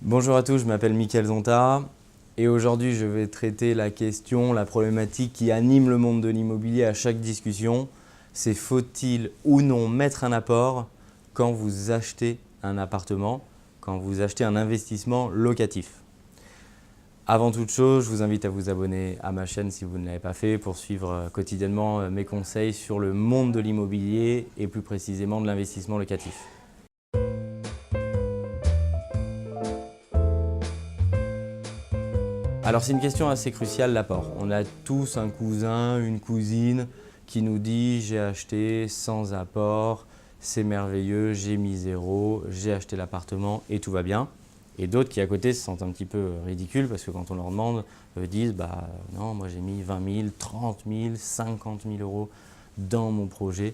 Bonjour à tous, je m'appelle Mickaël Zonta et aujourd'hui je vais traiter la question, la problématique qui anime le monde de l'immobilier à chaque discussion. C'est faut-il ou non mettre un apport quand vous achetez un appartement, quand vous achetez un investissement locatif? Avant toute chose, je vous invite à vous abonner à ma chaîne si vous ne l'avez pas fait pour suivre quotidiennement mes conseils sur le monde de l'immobilier et plus précisément de l'investissement locatif. Alors c'est une question assez cruciale, l'apport. On a tous un cousin, une cousine qui nous dit « j'ai acheté sans apport, c'est merveilleux, j'ai mis zéro, j'ai acheté l'appartement et tout va bien ». Et d'autres qui à côté se sentent un petit peu ridicules parce que quand on leur demande, disent bah, « non, moi j'ai mis 20 000, 30 000, 50 000 euros dans mon projet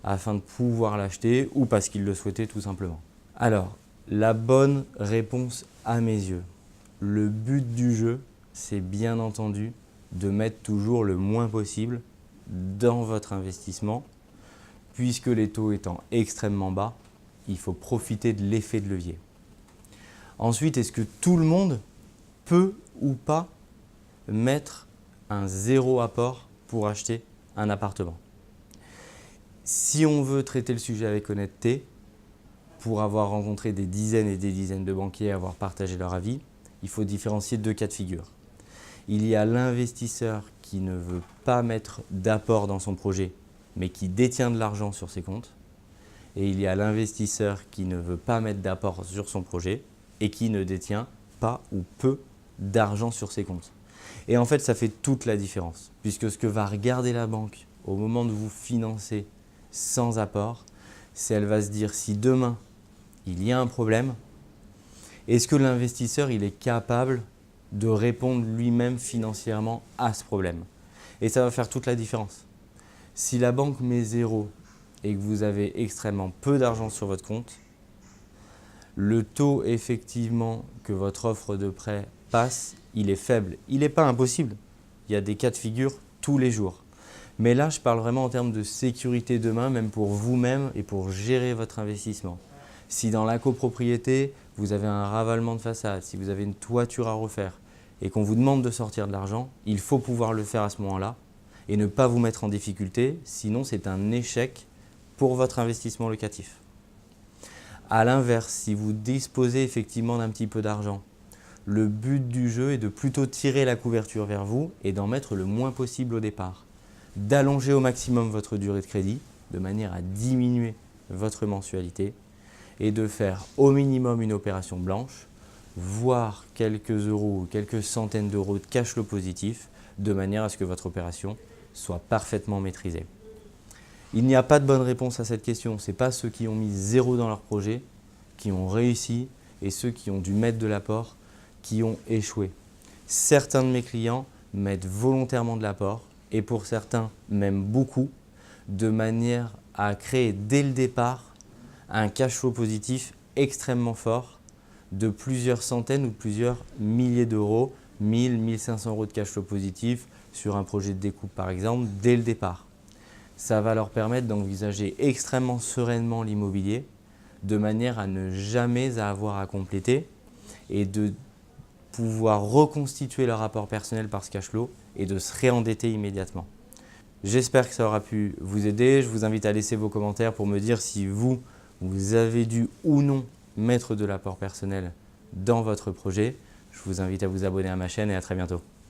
afin de pouvoir l'acheter ou parce qu'ils le souhaitaient tout simplement ». Alors, la bonne réponse à mes yeux, le but du jeu, c'est bien entendu de mettre toujours le moins possible dans votre investissement. Puisque les taux étant extrêmement bas, il faut profiter de l'effet de levier. Ensuite, est-ce que tout le monde peut ou pas mettre un zéro apport pour acheter un appartement? Si on veut traiter le sujet avec honnêteté, pour avoir rencontré des dizaines et des dizaines de banquiers et avoir partagé leur avis, il faut différencier deux cas de figure. Il y a l'investisseur qui ne veut pas mettre d'apport dans son projet, mais qui détient de l'argent sur ses comptes. Et il y a l'investisseur qui ne veut pas mettre d'apport sur son projet et qui ne détient pas ou peu d'argent sur ses comptes. Et en fait, ça fait toute la différence, puisque ce que va regarder la banque au moment de vous financer sans apport, c'est elle va se dire si demain il y a un problème, est-ce que l'investisseur il est capable de répondre lui-même financièrement à ce problème? Et ça va faire toute la différence. Si la banque met zéro et que vous avez extrêmement peu d'argent sur votre compte, le taux effectivement que votre offre de prêt passe, il est faible. Il n'est pas impossible. Il y a des cas de figure tous les jours. Mais là, je parle vraiment en termes de sécurité demain, même pour vous-même et pour gérer votre investissement. Si dans la copropriété, vous avez un ravalement de façade, si vous avez une toiture à refaire et qu'on vous demande de sortir de l'argent, il faut pouvoir le faire à ce moment-là et ne pas vous mettre en difficulté, sinon c'est un échec pour votre investissement locatif. A l'inverse, si vous disposez effectivement d'un petit peu d'argent, le but du jeu est de plutôt tirer la couverture vers vous et d'en mettre le moins possible au départ. D'allonger au maximum votre durée de crédit de manière à diminuer votre mensualité et de faire au minimum une opération blanche, voire quelques euros ou quelques centaines d'euros de cash flow positif de manière à ce que votre opération soit parfaitement maîtrisée. Il n'y a pas de bonne réponse à cette question. Ce n'est pas ceux qui ont mis zéro dans leur projet qui ont réussi et ceux qui ont dû mettre de l'apport qui ont échoué. Certains de mes clients mettent volontairement de l'apport et pour certains même beaucoup, de manière à créer dès le départ un cash flow positif extrêmement fort de plusieurs centaines ou plusieurs milliers d'euros, 1000, 1500 euros de cash flow positif sur un projet de découpe par exemple, dès le départ. Ça va leur permettre d'envisager extrêmement sereinement l'immobilier de manière à ne jamais avoir à compléter et de pouvoir reconstituer leur rapport personnel par ce cash flow et de se réendetter immédiatement. J'espère que ça aura pu vous aider. Je vous invite à laisser vos commentaires pour me dire si vous avez dû ou non mettre de l'apport personnel dans votre projet. Je vous invite à vous abonner à ma chaîne et à très bientôt.